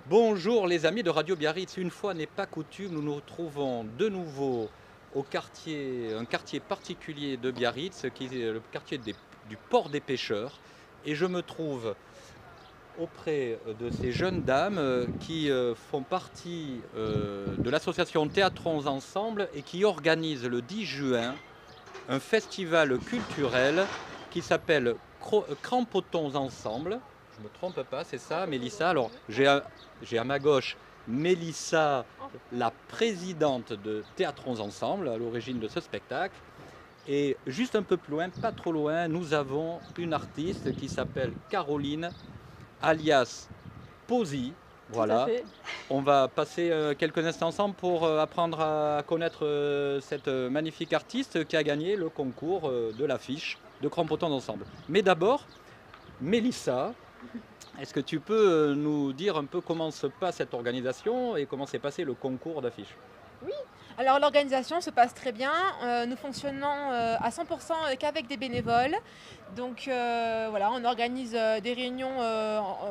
Bonjour les amis de Radio Biarritz, une fois n'est pas coutume, nous nous retrouvons de nouveau au quartier, un quartier particulier de Biarritz, qui est le quartier du port des pêcheurs. Et je me trouve auprès de ces jeunes dames qui font partie de l'association Théâtrons Ensemble et qui organisent le 10 juin un festival culturel qui s'appelle Crampotons Ensemble. Je ne me trompe pas, c'est ça, Mélissa? Alors, j'ai à ma gauche Mélissa, la présidente de Théâtrons Ensemble, à l'origine de ce spectacle. Et juste un peu plus loin, pas trop loin, nous avons une artiste qui s'appelle Caroline, alias Posy. Tout à Voilà. fait. On va passer quelques instants ensemble pour apprendre à connaître cette magnifique artiste qui a gagné le concours de l'affiche de Crampotons Ensemble. Mais d'abord, Mélissa, est-ce que tu peux nous dire un peu comment se passe cette organisation et comment s'est passé le concours d'affiche? Oui, alors l'organisation se passe très bien. Nous fonctionnons à 100% qu'avec des bénévoles. Donc voilà, on organise des réunions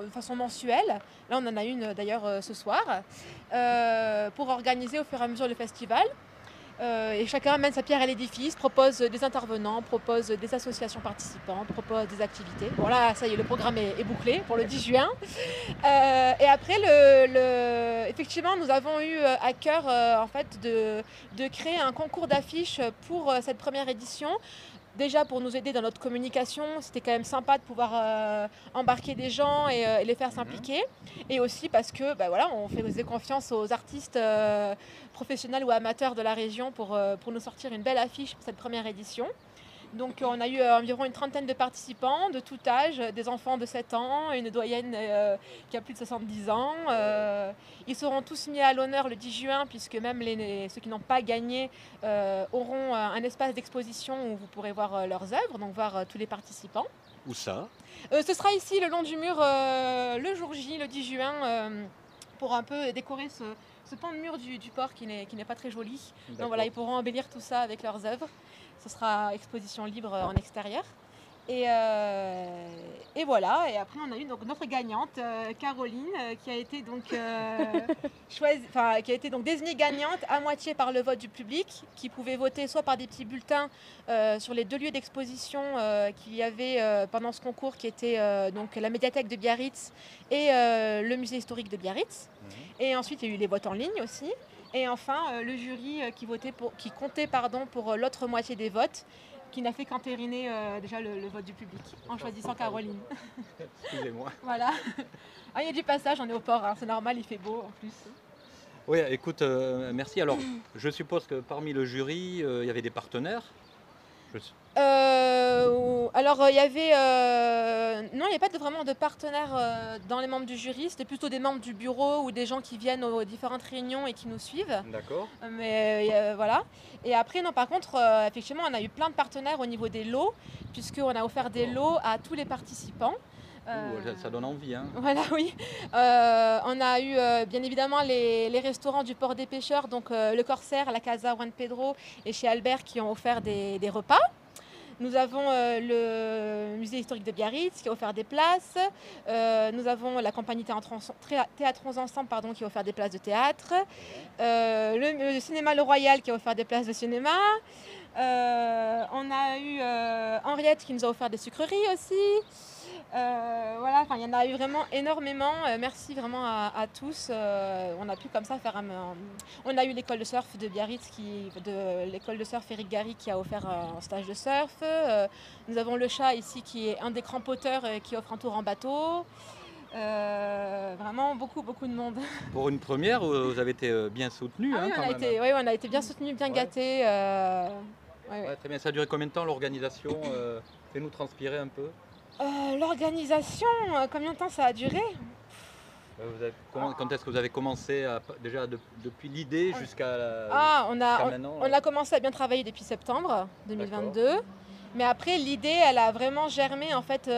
de façon mensuelle. Là, on en a une d'ailleurs ce soir pour organiser au fur et à mesure le festival. Et chacun amène sa pierre à l'édifice, propose des intervenants, propose des associations participantes, propose des activités. Bon là, ça y est, le programme est bouclé pour le 10 juin. Et après, effectivement, nous avons eu à cœur en fait, de créer un concours d'affiches pour cette première édition. Déjà pour nous aider dans notre communication, c'était quand même sympa de pouvoir embarquer des gens et les faire s'impliquer. Et aussi parce que bah, voilà, on faisait confiance aux artistes professionnels ou amateurs de la région pour nous sortir une belle affiche pour cette première édition. Donc on a eu environ une trentaine de participants de tout âge, des enfants de 7 ans, une doyenne qui a plus de 70 ans. Ils seront tous mis à l'honneur le 10 juin puisque même ceux qui n'ont pas gagné auront un espace d'exposition où vous pourrez voir leurs œuvres, donc voir tous les participants. Où ça? Ce sera ici le long du mur le jour J, le 10 juin, pour un peu décorer ce pan de mur du port qui n'est pas très joli. Donc voilà, ils pourront embellir tout ça avec leurs œuvres. Ce sera exposition libre en extérieur. Et voilà, et après on a eu donc notre gagnante, Caroline, qui a été donc qui a été donc désignée gagnante à moitié par le vote du public, qui pouvait voter soit par des petits bulletins sur les 2 lieux d'exposition qu'il y avait pendant ce concours, qui était donc la médiathèque de Biarritz et le musée historique de Biarritz. Et ensuite il y a eu les votes en ligne aussi. Et enfin, le jury qui comptait pour l'autre moitié des votes, qui n'a fait qu'entériner déjà le vote du public en choisissant Caroline. Excusez-moi. Voilà. Ah, il y a du passage, on est au port, hein, c'est normal, il fait beau en plus. Oui, écoute, merci. Alors, je suppose que parmi le jury, il y avait des partenaires. Alors, il y avait. Non, il n'y a pas vraiment de partenaires dans les membres du jury. C'était plutôt des membres du bureau ou des gens qui viennent aux différentes réunions et qui nous suivent. D'accord. Mais voilà. Et après, non, par contre, effectivement, on a eu plein de partenaires au niveau des lots, puisqu'on a offert des lots à tous les participants. Ça donne envie, hein. Voilà, oui. On a eu bien évidemment les restaurants du port des pêcheurs, donc le Corsaire, la Casa Juan Pedro et chez Albert qui ont offert des repas. Nous avons le musée historique de Biarritz qui a offert des places. Nous avons la compagnie Théâtrons Ensemble qui a offert des places de théâtre. Le cinéma Le Royal qui a offert des places de cinéma. On a eu Henriette qui nous a offert des sucreries aussi. Voilà, il y en a eu vraiment énormément. Merci vraiment à tous. On a pu comme ça faire on a eu l'école de surf de Biarritz, l'école de surf Eric Gary qui a offert un stage de surf. Nous avons le chat ici qui est un des crampoteurs qui offre un tour en bateau. Vraiment beaucoup de monde. Pour une première, vous avez été bien soutenus, Ah hein, oui, quand même. on a été bien soutenus, bien gâtés. Ouais, très bien. Ça a duré combien de temps l'organisation? Fais-nous transpirer un peu. L'organisation, combien de temps ça a duré? Quand est-ce que vous avez commencé déjà depuis l'idée jusqu'à maintenant? On a commencé à bien travailler depuis septembre 2022. Mais après, l'idée, elle a vraiment germé en fait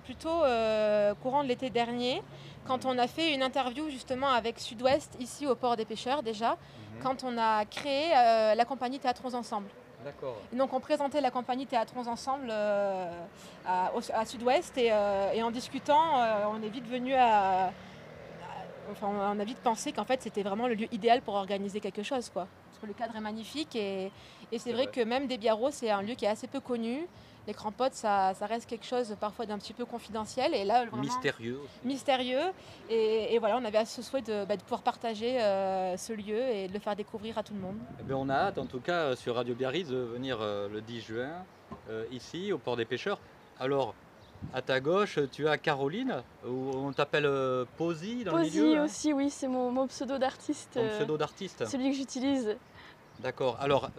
plutôt courant de l'été dernier, quand on a fait une interview justement avec Sud-Ouest ici au port des pêcheurs déjà, quand on a créé la compagnie Théâtrons Ensemble. D'accord. Et donc on présentait la compagnie Théâtrons Ensemble à Sud-Ouest et en discutant, on est vite venu enfin, on a vite pensé qu'en fait, c'était vraiment le lieu idéal pour organiser quelque chose, quoi. Parce que le cadre est magnifique et c'est C'est vrai vrai. que même des Biarros, c'est un lieu qui est assez peu connu. Les crampottes, ça reste quelque chose parfois d'un petit peu confidentiel. Et là, vraiment Mystérieux aussi. mystérieux. Et voilà, on avait ce souhait de pouvoir partager ce lieu et de le faire découvrir à tout le monde. Eh bien, on a hâte, en tout cas, sur Radio Biarritz, de venir le 10 juin, ici, au Port des Pêcheurs. Alors, à ta gauche, tu as Caroline, ou on t'appelle Posy dans le Posy milieu, hein, aussi, oui, c'est mon pseudo d'artiste, ton pseudo d'artiste. celui que j'utilise. D'accord. Alors,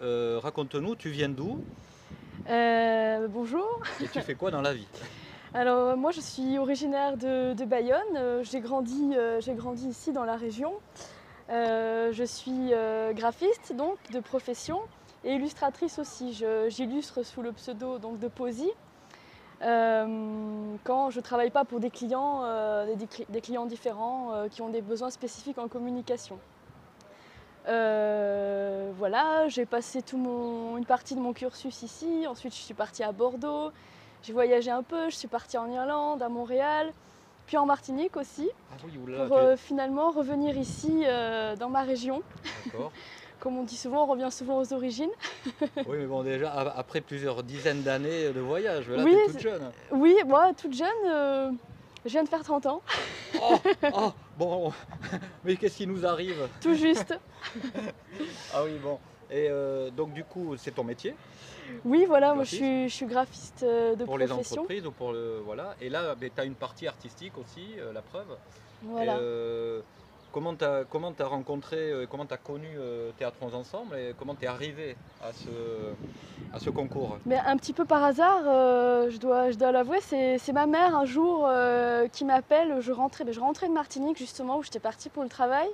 raconte-nous, tu viens d'où Bonjour. et tu fais quoi dans la vie? Alors moi je suis originaire de Bayonne, j'ai grandi ici dans la région. Je suis graphiste donc de profession et illustratrice aussi. J'illustre sous le pseudo donc, de Posy. Quand je ne travaille pas pour des clients, des clients différents qui ont des besoins spécifiques en communication. Voilà, j'ai passé une partie de mon cursus ici, ensuite je suis partie à Bordeaux, j'ai voyagé un peu, je suis partie en Irlande, à Montréal, puis en Martinique aussi, Ah oui, oula, pour finalement revenir ici dans ma région. d'accord. Comme on dit souvent, on revient souvent aux origines. Oui, mais bon, déjà, après plusieurs dizaines d'années de voyage, là, Oui, tu es toute jeune. Oui, moi, toute jeune, je viens de faire 30 ans, Oh, oh, bon, mais qu'est-ce qui nous arrive? tout juste. Ah oui, bon. Et donc, du coup, c'est ton métier Oui, voilà, moi Graphiste. je suis graphiste de pour les profession. entreprises ou pour le. Voilà. Et là, tu as une partie artistique aussi, la preuve. Voilà. Et, comment tu as rencontré, comment tu as connu Théâtrons Ensemble et comment tu es arrivé à ce concours? Mais un petit peu par hasard, je dois l'avouer, c'est ma mère un jour qui m'appelle. Je rentrais de Martinique justement où j'étais partie pour le travail.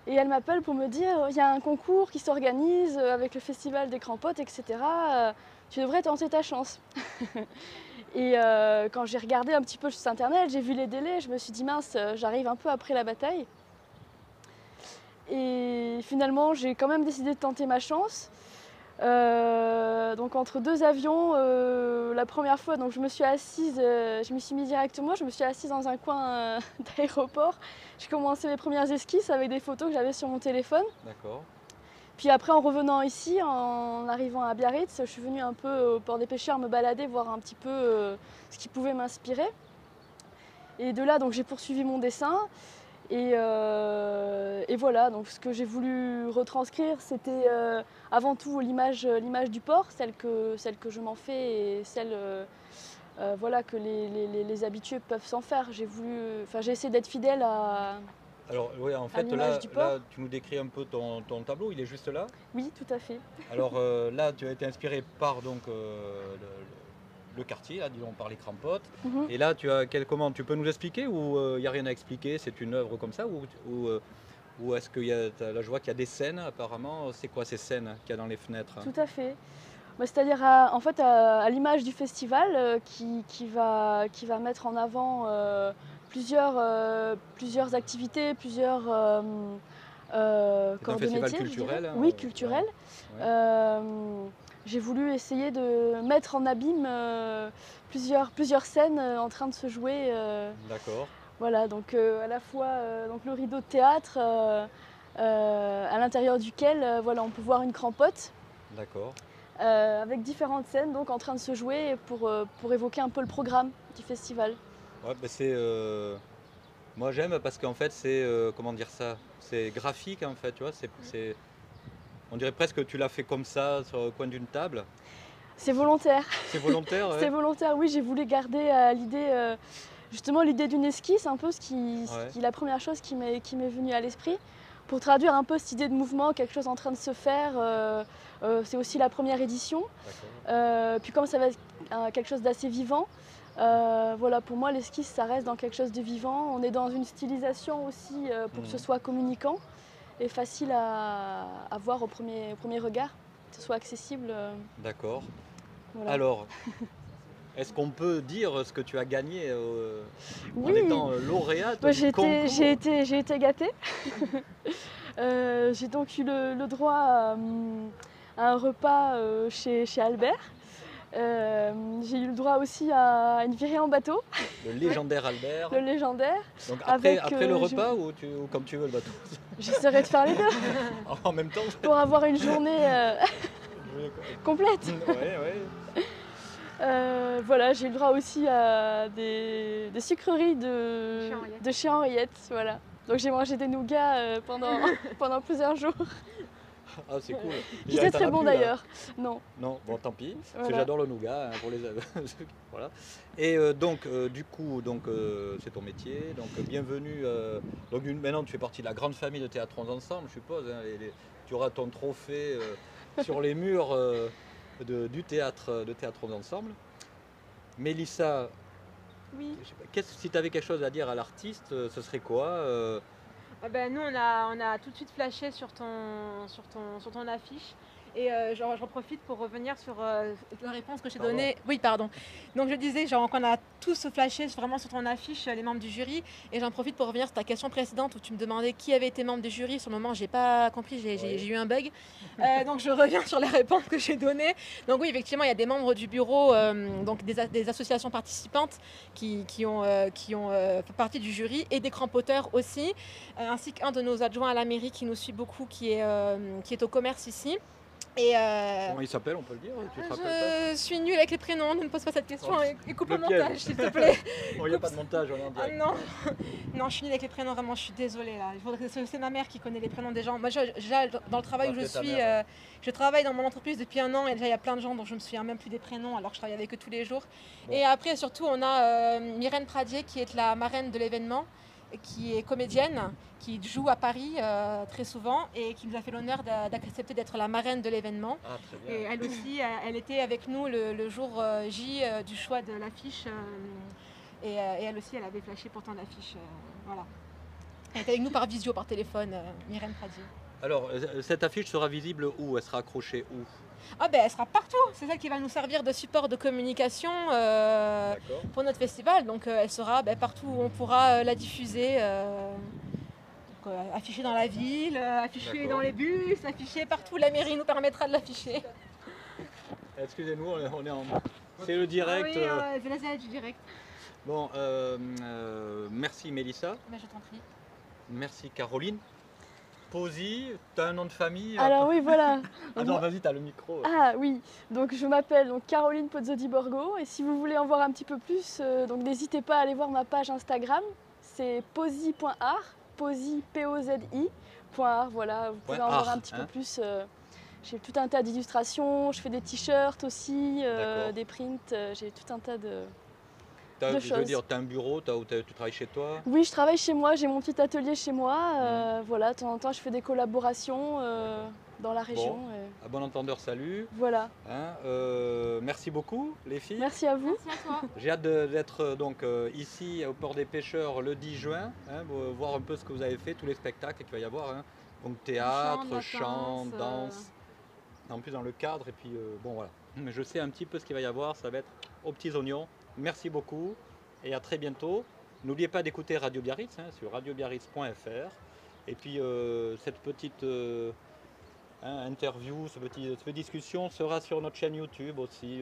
Et elle m'appelle pour me dire il y a un concours qui s'organise avec le festival des crampottes, etc. Tu devrais tenter ta chance. Et quand j'ai regardé un petit peu sur internet, j'ai vu les délais, je me suis dit mince, j'arrive un peu après la bataille. Et finalement, j'ai quand même décidé de tenter ma chance. Donc entre deux avions, la première fois, donc je me suis assise, je m'y suis mis directement, je me suis assise dans un coin d'aéroport. J'ai commencé mes premières esquisses avec des photos que j'avais sur mon téléphone. D'accord. Puis après, en revenant ici, en arrivant à Biarritz, je suis venue un peu au Port des Pêcheurs me balader, voir un petit peu ce qui pouvait m'inspirer. Et de là, donc j'ai poursuivi mon dessin. Et voilà, donc ce que j'ai voulu retranscrire, c'était avant tout l'image du port, celle que je m'en fais et celle voilà, que les habitués peuvent s'en faire. J'ai essayé d'être fidèle à... Alors, oui, en fait, l'image du port. là, tu nous décris un peu ton tableau, il est juste là. Oui, tout à fait. Alors là, tu as été inspiré par donc, le quartier, là, disons, par les crampottes. Mhm. Et là, comment tu peux nous expliquer ou il n'y a rien à expliquer, c'est une œuvre comme ça ou est-ce qu'il y a, là, je vois qu'il y a des scènes apparemment, c'est quoi ces scènes qu'il y a dans les fenêtres? Tout à fait. Bah, c'est-à-dire en fait à l'image du festival qui va mettre en avant plusieurs activités, plusieurs corps de festival métier, culturel, je dirais. hein, Oui, culturel. ouais. J'ai voulu essayer de mettre en abîme plusieurs scènes en train de se jouer. D'accord. Voilà, donc à la fois donc le rideau de théâtre à l'intérieur duquel voilà, on peut voir une crampotte. D'accord. Avec différentes scènes donc en train de se jouer pour évoquer un peu le programme du festival. Ouais, moi j'aime parce qu'en fait c'est comment dire ça, c'est graphique en fait, tu vois, on dirait presque que tu l'as fait comme ça sur le coin d'une table. C'est volontaire. C'est volontaire, ouais. C'est volontaire, oui, j'ai voulu garder l'idée, justement l'idée d'une esquisse, un peu ce qui est la première chose qui m'est venue à l'esprit, pour traduire un peu cette idée de mouvement, quelque chose en train de se faire. C'est aussi la première édition. Puis comme ça va être quelque chose d'assez vivant, voilà, pour moi l'esquisse ça reste dans quelque chose de vivant. On est dans une stylisation aussi pour que ce soit communicant et facile à voir au premier regard, que ce soit accessible. D'accord. Voilà. Alors, est-ce qu'on peut dire ce que tu as gagné en Oui. étant lauréate Bah, du concours? j'ai été gâtée. J'ai donc eu le droit à un repas chez Albert. J'ai eu le droit aussi à une virée en bateau, Le légendaire Albert. le légendaire. Donc avec, après le je- repas ou comme tu veux le bateau? J'essaierai de faire les deux En même temps? pour avoir une journée complète. Ouais. Voilà, j'ai eu le droit aussi à des sucreries de chez Henriette. Voilà. Donc j'ai mangé des nougats pendant plusieurs jours. Ah, c'est cool. Qui étaient très bons d'ailleurs. Non. Non, bon, tant pis. Parce que Voilà. j'adore le nougat pour les voilà. Et donc, du coup, c'est ton métier. Donc, bienvenue. Donc, maintenant, tu fais partie de la grande famille de Théâtrons Ensemble, je suppose. Hein, tu auras ton trophée sur les murs du théâtre de Théâtrons Ensemble. Mélissa, Oui. je sais pas, si tu avais quelque chose à dire à l'artiste, ce serait quoi Ah ben, nous, on a tout de suite flashé sur ton affiche. Et j'en profite pour revenir sur la réponse que j'ai Pardon. donnée. Oui, pardon. Donc je disais genre, qu'on a tous flashé vraiment sur ton affiche, les membres du jury. Et j'en profite pour revenir sur ta question précédente où tu me demandais qui avait été membre du jury. Sur le moment, j'ai pas compris, j'ai eu un bug. Donc je reviens sur les réponses que j'ai données. Donc oui, effectivement, il y a des membres du bureau, donc des associations participantes qui ont fait partie du jury et des crampoteurs aussi, ainsi qu'un de nos adjoints à la mairie qui nous suit beaucoup, qui est au commerce ici. Et Comment il s'appelle, on peut le dire? Tu te rappelles je suis nulle avec les prénoms, ne me pose pas cette question Oh, et coupe le le montage, piège. s'il te plaît. pas? Il n'y a pas de montage, on est en Ah direct. non, non, je suis nulle avec les prénoms, vraiment, je suis désolée là. Il faudrait que c'est ma mère qui connaît les prénoms des gens. Moi, dans le travail où je Appeler ta suis, mère. je travaille dans mon entreprise depuis un an et déjà il y a plein de gens dont je me souviens même plus des prénoms alors que je travaille avec eux tous les jours. Bon. Et après, surtout, on a Myrène Pradier qui est la marraine de l'événement, qui est comédienne, qui joue à Paris très souvent et qui nous a fait l'honneur d'accepter d'être la marraine de l'événement. Ah, très Et bien. elle aussi, elle était avec nous le jour J du choix de l'affiche. Et elle aussi, elle avait flashé pour ton affiche. Voilà. Elle était avec nous par visio, par téléphone, Myrène Pradier. Alors, cette affiche sera visible où? Elle sera accrochée où? Ah ben, elle sera partout. C'est celle qui va nous servir de support de communication D'accord. pour notre festival. Donc elle sera partout où on pourra la diffuser. Affichée dans la ville, affichée D'accord. dans les bus, affichée partout. La mairie nous permettra de l'afficher. Excusez-nous, on est en... C'est le direct. Ah oui, c'est la salle du direct. Bon, merci Mélissa, Ben, je t'en prie. merci Caroline. Posy, tu as un nom de famille? Alors oui, voilà. Ah non, vas-y, tu as le micro. Ah oui, donc je m'appelle donc Caroline Pozzo di Borgo et si vous voulez en voir un petit peu plus, donc n'hésitez pas à aller voir ma page Instagram, c'est posy.art, posy P-O-Z-I.art, voilà, vous pouvez en voir un petit peu plus. J'ai tout un tas d'illustrations, je fais des t-shirts aussi, D'accord. des prints, j'ai tout un tas de Je veux choses. dire, tu as un bureau, tu travailles chez toi? Oui, je travaille chez moi, j'ai mon petit atelier chez moi, voilà, de temps en temps je fais des collaborations dans la région. À bon entendeur, salut. Voilà, Hein, merci beaucoup les filles. merci à vous. Merci à toi. J'ai hâte d'être donc ici au Port des Pêcheurs le 10 juin, hein, pour voir un peu ce que vous avez fait, tous les spectacles qu'il va y avoir. Hein. Donc théâtre, de la chant, danse, danse, en plus dans le cadre. Et puis bon voilà, mais je sais un petit peu ce qu'il va y avoir, ça va être aux petits oignons. Merci beaucoup et à très bientôt. N'oubliez pas d'écouter Radio Biarritz sur radiobiarritz.fr. Et puis cette petite interview, cette discussion sera sur notre chaîne YouTube aussi,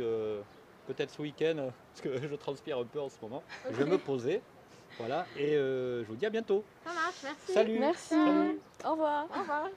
peut-être ce week-end, parce que je transpire un peu en ce moment. Je vais me poser, voilà, et je vous dis à bientôt. Ça marche, merci. Salut. Merci, Salut. au revoir. Au revoir.